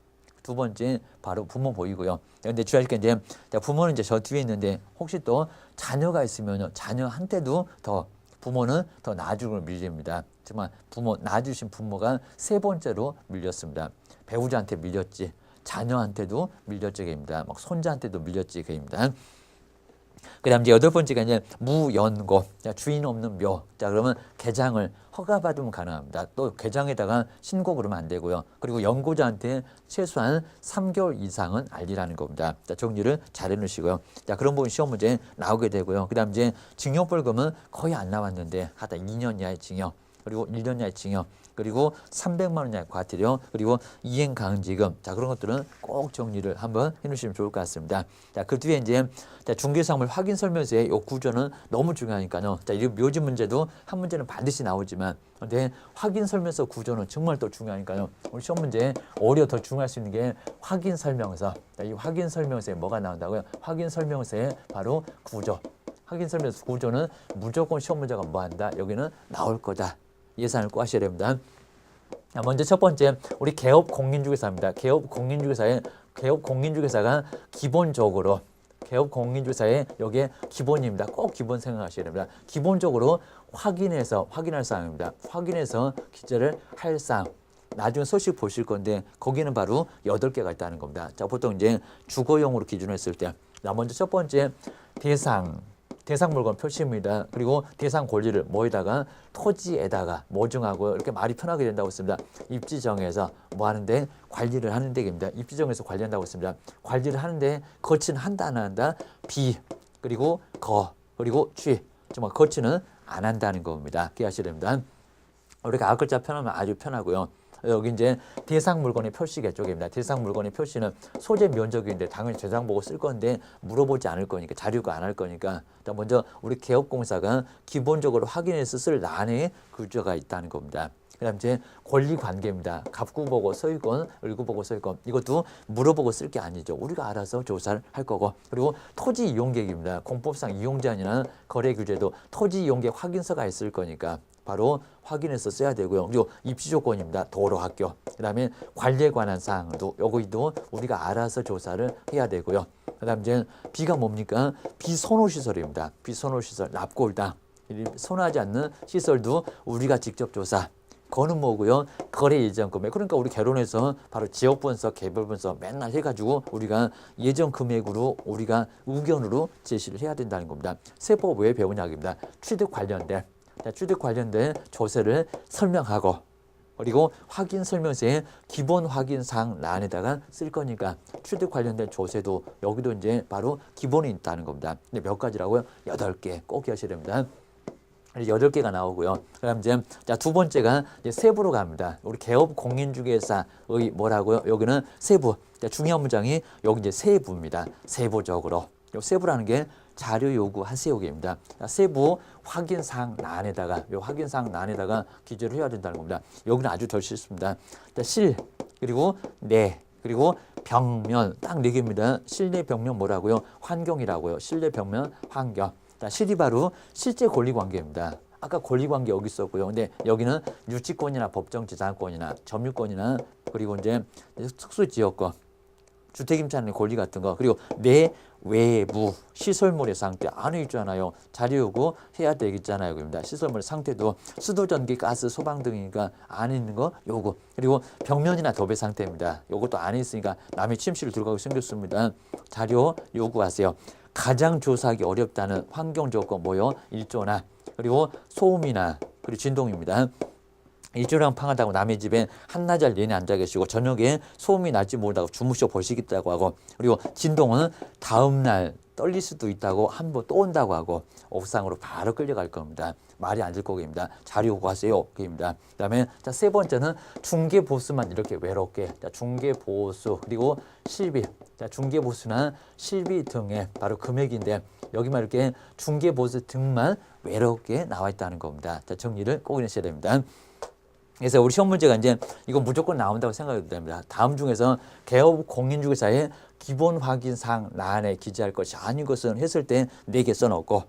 두 번째 바로 부모 보이고요. 그런데 주의할 게 이제 부모는 이제 저 뒤에 있는데 혹시 또 자녀가 있으면요, 자녀한테도 더 부모는 더 나중으로 밀립니다. 정말 부모 낳아주신 부모가 세 번째로 밀렸습니다. 배우자한테 밀렸지, 자녀한테도 밀렸지 게입니다. 막 손자한테도 밀렸지 게입니다. 그다음 이제 여덟 번째가 이제 무연고, 주인 없는 묘. 자, 그러면 개장을 허가받으면 가능합니다. 또 개장에다가 신고 그러면 안 되고요. 그리고 연고자한테 최소한 3개월 이상은 알리라는 겁니다. 자, 정리를 잘 해놓으시고요. 자, 그런 부분 시험 문제 나오게 되고요. 그다음 이제 징역벌금은 거의 안 나왔는데 하다 2년 이하의 징역, 그리고 1년 이하의 징역, 그리고 300만 원 이하의 과태료, 그리고 이행강제금. 자, 그런 것들은 꼭 정리를 한번 해놓으시면 좋을 것 같습니다. 자, 그 뒤에 이제 중개사물 확인 설명서의 요 구조는 너무 중요하니까요. 자, 이 묘지 문제도 한 문제는 반드시 나오지만, 근데 확인 설명서 구조는 정말 또 중요하니까요. 우리 시험 문제 오히려 더 중요할 수 있는 게 확인 설명서. 자, 이 확인 설명서에 뭐가 나온다고요? 확인 설명서에 바로 구조. 확인 설명서 구조는 무조건 시험 문제가 뭐 한다? 여기는 나올 거다. 예산을 꼭 하셔야 됩니다. 먼저 첫 번째, 우리 개업 공인중개사입니다. 개업 공인중개사가 기본적으로 개업 공인중개사의 여기에 기본입니다. 꼭 기본 생각하셔야 됩니다. 기본적으로 확인할 사항입니다. 확인해서 기재를 할 사항. 나중에 소식 보실 건데 거기는 바로 8개가 있다는 겁니다. 자, 보통 이제 주거용으로 기준했을 때, 먼저 첫 번째 대상 물건 표시입니다. 그리고 대상 권리를 뭐에다가 토지에다가 모증하고 이렇게 말이 편하게 된다고 했습니다. 입지 정해서 뭐 하는데 관리를 하는 데입니다. 입지 정해서 관리한다고 했습니다. 관리를 하는데 거치는 한다 안 한다? 비 그리고 그리고 취. 정말 거치는 안 한다는 겁니다. 기억하셔야 됩니다. 우리가 앞글자 편하면 아주 편하고요. 여기 이제 대상 물건의 표시겠죠. 대상 물건의 표시는 소재 면적인데 당연히 재상 보고 쓸 건데 물어보지 않을 거니까, 자료가 안 할 거니까. 먼저 우리 개업공사가 기본적으로 확인해서 쓸 란에 규정가 있다는 겁니다. 그다음 이제 권리 관계입니다. 갑구 보고 서유권, 을구 보고 서유권. 이것도 물어보고 쓸 게 아니죠. 우리가 알아서 조사를 할 거고. 그리고 토지 이용계획입니다. 공법상 이용제한이나 거래 규제도 토지 이용계획 확인서가 있을 거니까 바로 확인해서 써야 되고요. 그리고 입지 조건입니다. 도로, 학교. 그다음에 관리에 관한 사항도 여기도 우리가 알아서 조사를 해야 되고요. 그다음 이제 B가 뭡니까? 비선호 시설입니다. 비선호 시설, 납골당. 선호하지 않는 시설도 우리가 직접 조사. 거는 뭐고요? 거래 예정 금액. 그러니까 우리 결혼해서 바로 지역 분석, 개별 분석 맨날 해가지고 우리가 예정 금액으로 우리가 의견으로 제시를 해야 된다는 겁니다. 세법 왜 배우냐입니다. 취득 관련된 조세를 설명하고, 그리고 확인 설명서에 기본 확인사항 란에다가 쓸 거니까 취득 관련된 조세도 여기도 이제 바로 기본이 있다는 겁니다. 근데 몇 가지라고요? 8개 꼭 기억하셔야 됩니다. 8개가 나오고요. 그다음 이제 두 번째가 이제 세부로 갑니다. 우리 개업 공인중개사의 뭐라고요? 여기는 세부. 중요한 문장이 여기 이제 세부입니다. 세부적으로. 요 세부라는 게 자료 요구하세요 입니다. 세부 확인사항 란에다가 요 확인사항 란에다가 기재를 해야 된다는 겁니다. 여기는 아주 덜 싫습니다. 실 그리고 내 그리고 벽면 딱 4개입니다. 실내 벽면 뭐라고요? 환경이라고요. 실내 벽면 환경. 실이 바로 실제 권리관계입니다. 아까 권리관계 여기 있었고요. 근데 여기는 유치권이나 법정지상권이나 점유권이나 그리고 이제 특수지역권, 주택임차인의 권리 같은 거 그리고 내 외부 시설물의 상태 안에 있잖아요. 자료 요구 해야 되겠잖아요. 그럽니다. 시설물의 상태도 수도, 전기, 가스, 소방 등이니까 안에 있는 거 요구 그리고 벽면이나 도배 상태입니다. 요것도 안에 있으니까 남의 침실을 들어가고 생겼습니다. 자료 요구하세요. 가장 조사하기 어렵다는 환경 조건 뭐요? 일조나 그리고 소음이나 그리고 진동입니다. 일조량 팡하다고 남의 집에 한나절 내내 앉아 계시고 저녁에 소음이 날지 모르다고 주무셔 보시겠다고 하고 그리고 진동은 다음날 떨릴 수도 있다고 한 번 또 온다고 하고 옥상으로 바로 끌려갈 겁니다. 말이 안 될 거입니다. 자료 요구하세요. 그입니다. 그다음에 세 번째는 중개 보수만 이렇게 외롭게 중개 보수 그리고 실비 중개 보수나 실비 등의 바로 금액인데 여기만 이렇게 중개 보수 등만 외롭게 나와 있다는 겁니다. 정리를 꼭 해주셔야 됩니다. 그래서 우리 시험 문제가 이제 이거 무조건 나온다고 생각해도 됩니다. 다음 중에서 개업 공인중개사의 기본 확인 사항 란에 기재할 것이 아닌 것은 했을 때 4개 써놓고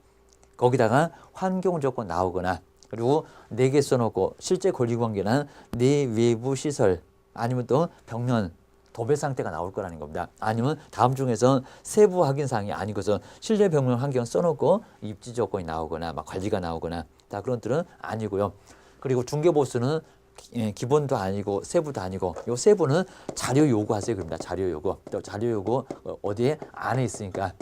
거기다가 환경 조건 나오거나 그리고 4개 써놓고 실제 권리관계나 내 외부 시설 아니면 또 벽면 도배 상태가 나올 거라는 겁니다. 아니면 다음 중에서 세부 확인 사항이 아닌 것은 실내 벽면 환경 써놓고 입지 조건이 나오거나 막 관리가 나오거나 다 그런 뜻은 아니고요. 그리고 중개보수는 기본도 아니고 세부도 아니고 요 세부는 자료 요구하세요. 그럽니다. 자료 요구. 또 자료 요구 어디에 안에 있으니까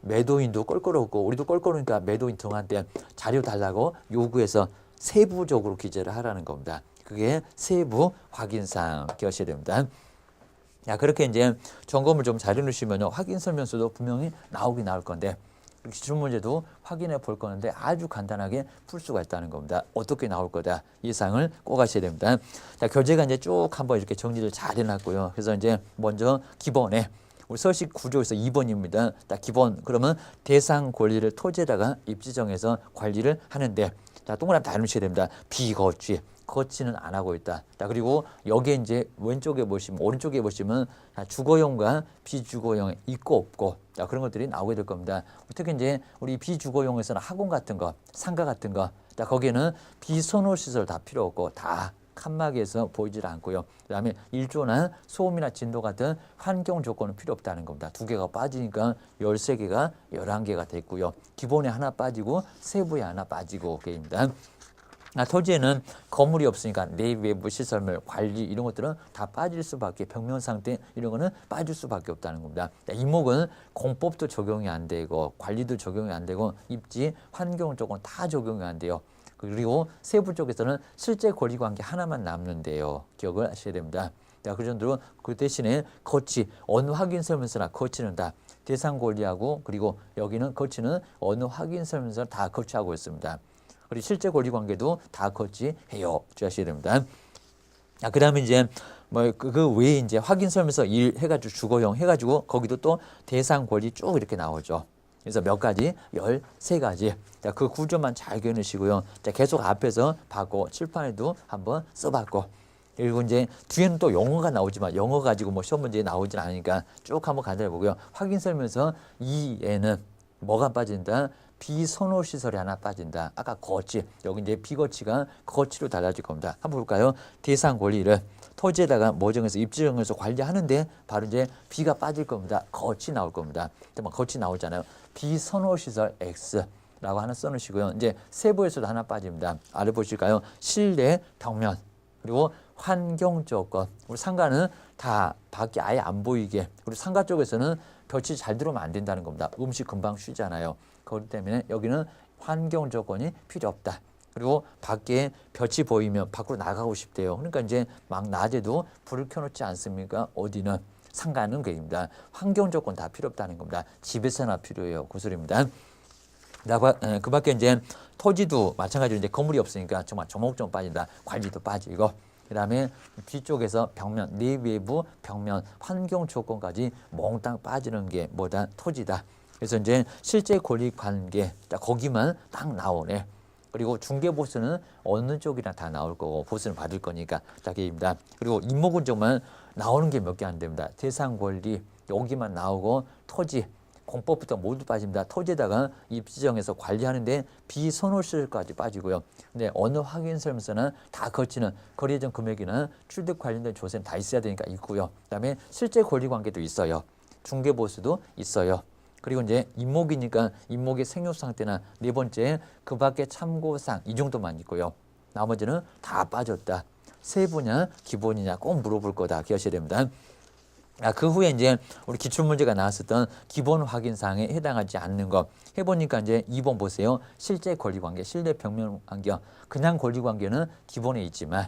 매도인도 껄끄럽고 우리도 껄끄러우니까 매도인 등한테 자료 달라고 요구해서 세부적으로 기재를 하라는 겁니다. 그게 세부 확인사항 기억하셔야 됩니다. 그렇게 이제 점검을 좀 잘 해놓으시면 확인 설명서도 분명히 나오긴 나올 건데 기출 문제도 확인해 볼 거는데 아주 간단하게 풀 수가 있다는 겁니다. 어떻게 나올 거다 이 사항을 꼭 아셔야 됩니다. 자, 교재가 이제 쭉 한번 이렇게 정리를 잘 해놨고요. 그래서 이제 먼저 기본에 우리 서식 구조에서 2번입니다. 딱 기본 그러면 대상 권리를 토지에다가 입지 정해서 관리를 하는데 자 동그라미 다 해놓으셔야 됩니다. 비거치 거치는 안 하고 있다. 자, 그리고 여기에 이제 왼쪽에 보시면 오른쪽에 보시면 주거용과 비주거용 있고 없고 자, 그런 것들이 나오게 될 겁니다. 특히 이제 우리 비주거용에서는 학원 같은 거, 상가 같은 거, 자, 거기에는 비선호 시설 다 필요 없고 다 칸막이에서 보이질 않고요. 그다음에 일조나 소음이나 진도 같은 환경 조건은 필요 없다는 겁니다. 2개가 빠지니까 13개가 11개가 됐고요. 기본에 하나 빠지고 세부에 하나 빠지고 그입니다. 토지에는 건물이 없으니까 내 외부 시설물 관리 이런 것들은 다 빠질 수밖에 벽면 상태 이런 거는 빠질 수밖에 없다는 겁니다. 이목은 공법도 적용이 안 되고 관리도 적용이 안 되고 입지 환경 조건 다 적용이 안 돼요. 그리고 세부 쪽에서는 실제 권리관계 하나만 남는데요. 기억을 하셔야 됩니다. 그 정도로 그 대신에 거치 어느 확인 설명서나 거치는 다 대상 권리하고 그리고 여기는 거치는 어느 확인 설명서 다 거치하고 있습니다. 그리고 실제 권리관계도 다 거치해요. 주의하셔야 됩니다. 그 다음에 이제 그 외에 이제 확인 설명서 1 해가지고 주거용 해가지고 거기도 또 대상 권리 쭉 이렇게 나오죠. 그래서 몇 가지? 13가지. 자, 그 구조만 잘 기억하시고요. 자, 계속 앞에서 봤고 칠판에도 한번 써봤고 그리고 이제 뒤에는 또 영어가 나오지만 영어 가지고 뭐 시험 문제에 나오진 않으니까 쭉 한번 간단히 보고요. 확인 설명서 2에는 뭐가 빠진다? 비선호 시설이 하나 빠진다. 아까 거치 여기 이제 비거치가 거치로 달라질 겁니다. 한번 볼까요? 대상 권리를 토지에다가 뭐 정해서 입지 정해서 관리하는데 바로 이제 비가 빠질 겁니다. 거치 나올 겁니다. 거치 나오잖아요. 비선호 시설 X라고 하나 써놓으시고요. 이제 세부에서도 하나 빠집니다. 아래 보실까요? 실내 벽면 그리고 환경 조건. 우리 상가는 다 밖이 아예 안 보이게. 우리 상가 쪽에서는 볕이 잘 들어오면 안 된다는 겁니다. 음식 금방 쉬잖아요. 그렇기 때문에 여기는 환경 조건이 필요 없다. 그리고 밖에 볕이 보이면 밖으로 나가고 싶대요. 그러니까 이제 막 낮에도 불을 켜놓지 않습니까? 어디는 상가는 그입니다. 환경 조건 다 필요 없다는 겁니다. 집에서나 필요해요. 그 소리입니다. 그 밖에 이제 토지도 마찬가지로 이제 건물이 없으니까 정말 조목조목 빠진다. 관리도 빠지고. 그다음에 뒤쪽에서 벽면, 내외부 벽면 환경 조건까지 몽땅 빠지는 게 뭐다? 토지다. 그래서 이제 실제 권리 관계 거기만 딱 나오네. 그리고 중개 보수는 어느 쪽이나 다 나올 거고 보수는 받을 거니까 자기입니다. 그리고 임목운정만 나오는 게 몇 개 안 됩니다. 대상 권리 여기만 나오고 토지 공법부터 모두 빠집니다. 토지에다가 입지정해서 관리하는데 비선호시설까지 빠지고요. 근데 어느 확인서면서는 다 거치는 거래예정 금액이나 취득 관련된 조세는 다 있어야 되니까 있고요. 그다음에 실제 권리 관계도 있어요. 중개 보수도 있어요. 그리고 이제 임목이니까 임목의 생효 상태나 네 번째 그 밖에 참고사항 이 정도만 있고요. 나머지는 다 빠졌다. 세부냐 기본이냐 꼭 물어볼 거다. 기억하셔야 됩니다. 그 후에 이제 우리 기출문제가 나왔었던 기본 확인사항에 해당하지 않는 거 해보니까 이제 2번 보세요. 실제 권리관계, 실내 벽면 관계. 그냥 권리관계는 기본에 있지만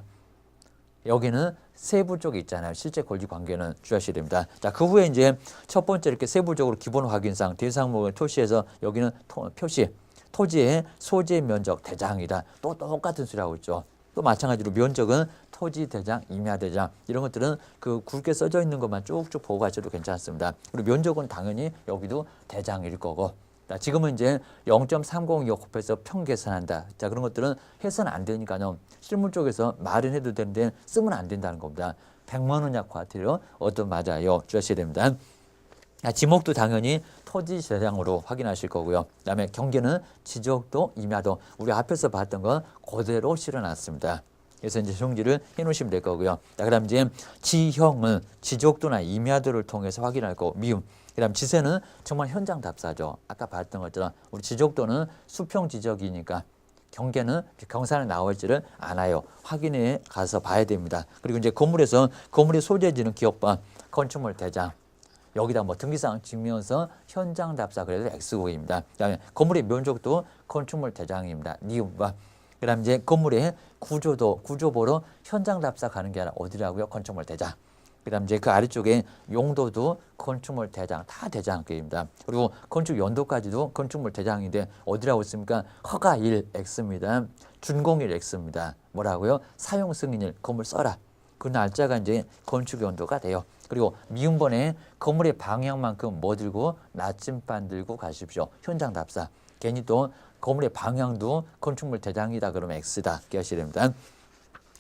여기는 세부 쪽에 있잖아요. 실제 권리관계는 주의하셔야 됩니다. 자, 그 후에 이제 첫 번째 이렇게 세부적으로 기본 확인사항 대상목을 표시해서 여기는 표시 토지의 소재 면적 대장이다. 또 똑같은 소리 하고 있죠. 또 마찬가지로 면적은 토지 대장, 임야 대장 이런 것들은 그 굵게 써져 있는 것만 쭉쭉 보고 가셔도 괜찮습니다. 그리고 면적은 당연히 여기도 대장일 거고. 자, 지금은 이제 0.302 곱해서 평 계산한다. 자, 그런 것들은 해서는 안 되니까요. 실물 쪽에서 말은 해도 되는데 쓰면 안 된다는 겁니다. 100만 원 약과태료 어떤 맞아요. 주셔야 됩니다. 지목도 당연히 토지 대장으로 확인하실 거고요. 그다음에 경계는 지적도, 임야도 우리 앞에서 봤던 거 그대로 실어놨습니다. 그래서 이제 정리를 해놓으시면 될 거고요. 그다음 이제 지형은 지적도나 임야도를 통해서 확인할 거고 미음. 그다음 지세는 정말 현장 답사죠. 아까 봤던 것처럼 우리 지적도는 수평 지적이니까 경계는 경사는 나올지를 않아요. 확인해 가서 봐야 됩니다. 그리고 이제 건물에서 건물의 소재지는 기업반, 건축물 대장. 여기다 뭐 등기사항 증명서 현장 답사 그래도 X고입니다. 그다음에 건물의 면적도 건축물 대장입니다. 니은과 그다음 이제 건물의 구조도 구조보러 현장 답사 가는 게 아니라 어디라고요? 건축물 대장. 그다음 이제 그 아래쪽에 용도도 건축물 대장 다 대장급입니다. 그리고 건축 연도까지도 건축물 대장인데 어디라고 있습니까? 허가 1 X입니다. 준공일 X입니다. 뭐라고요? 사용 승인일 건물 써라. 그 날짜가 이제 건축 연도가 돼요. 그리고 미음번에 건물의 방향만큼 뭐 들고 나침반 들고 가십시오. 현장 답사. 괜히 또 건물의 방향도 건축물 대장이다 그러면 X다. 기억하셔야 됩니다.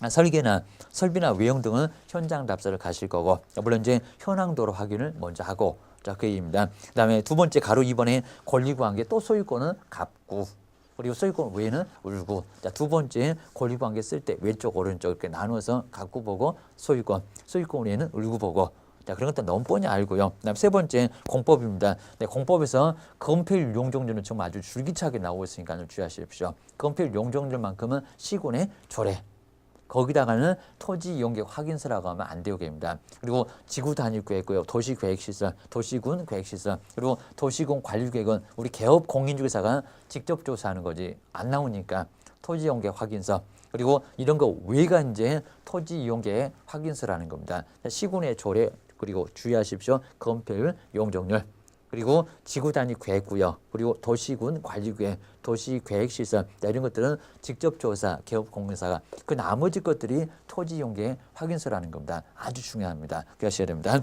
설계나 설비나 외형 등은 현장 답사를 가실 거고 물론 이제 현황도로 확인을 먼저 하고 자, 그 얘기입니다. 그다음에 두 번째 가로 2번에 권리관계 또 소유권은 갑구 그리고 소유권 외에는 울구. 자, 두 번째 권리관계 쓸 때 왼쪽 오른쪽 이렇게 나누어서 갑구 보고 소유권 외에는 울구 보고 자, 그런 것도 너무 뻔히 알고요. 그다음 세 번째 공법입니다. 네, 공법에서 건폐율 용적률은 정말 아주 줄기차게 나오고 있으니까 주의하십시오. 건폐율 용적률만큼은 시군의 조례. 거기다가는 토지 이용계획 확인서라고 하면 안 되고입니다. 그리고 지구 단위 계획고요, 도시계획시설, 도시군 계획시설, 그리고 도시군 관리계획은 우리 개업 공인중개사가 직접 조사하는 거지 안 나오니까 토지 이용계획 확인서. 그리고 이런 거 외가 이제 토지 이용계획 확인서라는 겁니다. 시군의 조례 그리고 주의하십시오. 건폐율 용적률. 그리고 지구 단위 계획구역, 그리고 도시군 관리구역, 도시계획시설 이런 것들은 직접 조사, 개업공개사가 그 나머지 것들이 토지 이용계획 확인서라는 겁니다. 아주 중요합니다. 기억하셔야 됩니다.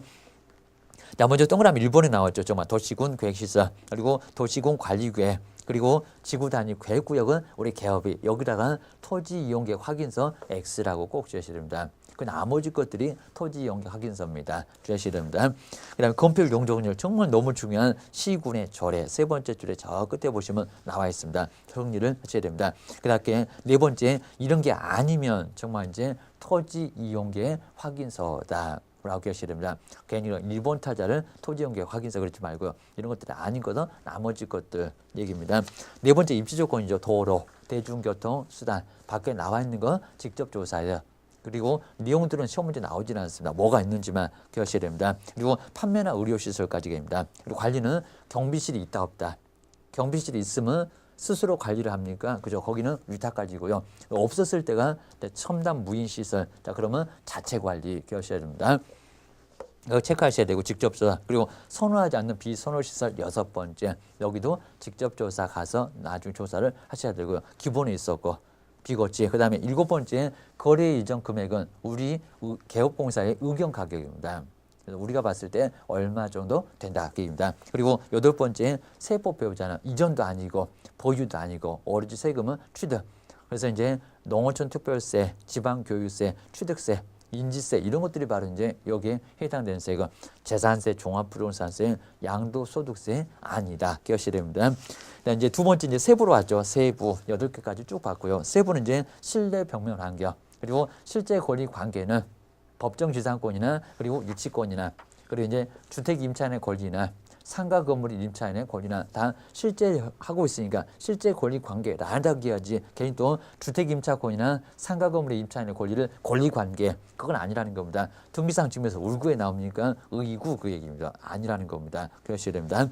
자, 먼저 동그라미 1번에 나왔죠. 정말 도시군 계획시설, 그리고 도시군 관리구역, 그리고 지구 단위 계획구역은 우리 개업이 여기다가 토지 이용계획 확인서 X라고 꼭 주셔야 됩니다. 그 나머지 것들이 토지 이용계획 확인서입니다. 주셔야 됩니다. 그다음에 건폐율 용적률 정말 너무 중요한 시군의 조례 세 번째 줄에 저 끝에 보시면 나와 있습니다. 정리를 하셔야 됩니다. 그다음에 네 번째 이런 게 아니면 정말 이제 토지 이용계획 확인서다. 라고 기억하셔야 됩니다. 괜히 1번 타자를 토지 이용계획 확인서 그러지 말고요. 이런 것들이 아닌 거는 나머지 것들 얘기입니다. 네 번째 입지 조건이죠. 도로, 대중교통, 수단 밖에 나와 있는 거 직접 조사해요. 그리고 내용들은 시험 문제 나오지는 않습니다. 뭐가 있는지만 기억하셔야 됩니다. 그리고 판매나 의료시설까지입니다. 그리고 관리는 경비실이 있다 없다. 경비실이 있으면 스스로 관리를 합니까? 그죠? 거기는 위탁까지고요. 없었을 때가 첨단 무인시설. 자, 그러면 자체 관리 기억하셔야 됩니다. 이거 체크하셔야 되고 직접 조사. 그리고 선호하지 않는 비선호시설 여섯 번째. 여기도 직접 조사 가서 나중에 조사를 하셔야 되고요. 기본에 있었고 비거치. 그다음에 7번째 거래 이전 금액은 우리 개업공사의 의견 가격입니다. 그래서 우리가 봤을 때 얼마 정도 된다 게임입니다. 그리고 8번째 세법 배우자는 이전도 아니고 보유도 아니고 오로지 세금은 취득. 그래서 이제 농어촌 특별세, 지방교육세, 취득세, 인지세 이런 것들이 바로 이제 여기에 해당되는 세금. 재산세, 종합부동산세, 양도소득세 아니다. 기억하셔야 됩니다. 이제 두 번째 이제 세부로 왔죠. 세부 8개까지 쭉 봤고요. 세부는 이제 실내 벽면 환경 그리고 실제 권리 관계는 법정 지상권이나 그리고 유치권이나 그리고 이제 주택 임차인의 권리나 상가 건물이 임차인의 권리나 다 실제 하고 있으니까 실제 권리 관계라고 해야지 괜히 또 주택 임차권이나 상가 건물의 임차인의 권리를 권리 관계 그건 아니라는 겁니다. 등기상 증명서 울구에 나오니까 의구 그 얘기입니다. 아니라는 겁니다. 그러셔야 됩니다.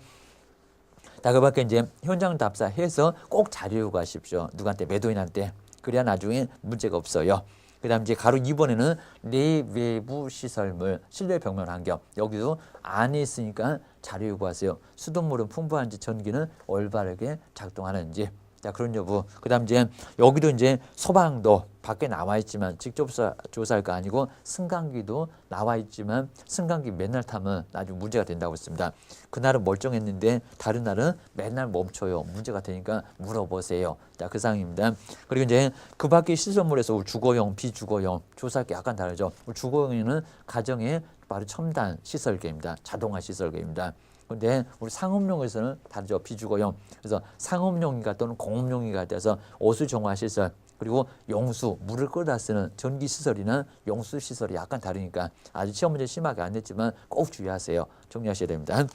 그 밖에 이제 현장 답사해서 꼭 자료 요구하십시오. 누구한테 매도인한테 그래야 나중에 문제가 없어요. 그 다음 이제 가로 2번에는 내외부 시설물, 실내 벽면 환경. 여기도 안에 있으니까 자료 요구하세요. 수돗물은 풍부한지 전기는 올바르게 작동하는지. 자, 그런 여부. 그 다음 이제 여기도 이제 소방도 밖에 나와 있지만 직접 조사할 거 아니고 승강기도 나와 있지만 승강기 맨날 타면 나중에 문제가 된다고 했습니다. 그날은 멀쩡했는데 다른 날은 맨날 멈춰요. 문제가 되니까 물어보세요. 자, 그 상황입니다. 그리고 이제 그 밖에 시설물에서 주거용, 비주거용 조사할 게 약간 다르죠. 주거용에는 가정의 바로 첨단 시설계입니다. 자동화 시설계입니다. 근데 우리 상업용에서는 다르죠. 비주거용. 그래서 상업용이가 또는 공업용이가 돼서 오수 정화 시설 그리고 용수, 물을 끌어다 쓰는 전기 시설이나 용수 시설이 약간 다르니까 아주 시험 문제 심하게 안 냈지만 꼭 주의하세요. 정리하셔야 됩니다.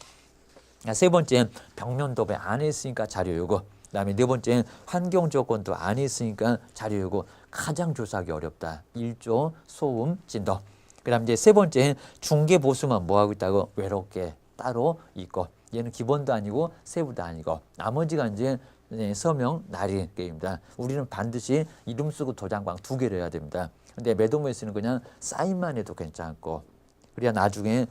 세 번째, 벽면 도배 안에 있으니까 자료 요구. 그다음에 네 번째, 환경 조건도 안에 있으니까 자료 요구. 가장 조사하기 어렵다. 일조, 소음, 진도. 그다음 이제 세 번째, 중개 보수만 뭐 하고 있다고 외롭게 따로 있고 얘는 기본도 아니고 세부도 아니고 나머지가 이제 서명 날인 게임입니다. 우리는 반드시 이름 쓰고 도장방 2개를 해야 됩니다. 근데 매도모에서는 그냥 사인만 해도 괜찮고 그래야 나중에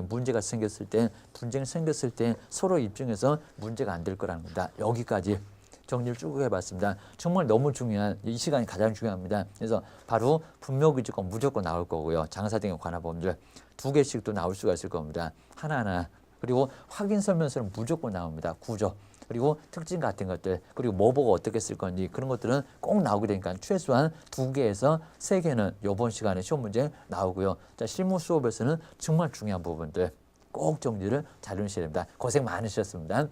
문제가 생겼을 때 분쟁이 생겼을 때 서로 입증해서 문제가 안 될 거라는 겁니다. 여기까지 정리를 쭉 해봤습니다. 정말 너무 중요한 이 시간이 가장 중요합니다. 그래서 바로 분묘기지권 무조건 나올 거고요. 장사 등에 관한 법률 2개씩도 나올 수가 있을 겁니다. 하나하나. 그리고 확인 설명서는 무조건 나옵니다. 구조. 그리고 특징 같은 것들 그리고 뭐 보고 어떻게 쓸 건지 그런 것들은 꼭 나오게 되니까 최소한 2개에서 3개는 이번 시간에 시험 문제 나오고요. 자, 실무 수업에서는 정말 중요한 부분들 꼭 정리를 잘 해주셔야 됩니다. 고생 많으셨습니다.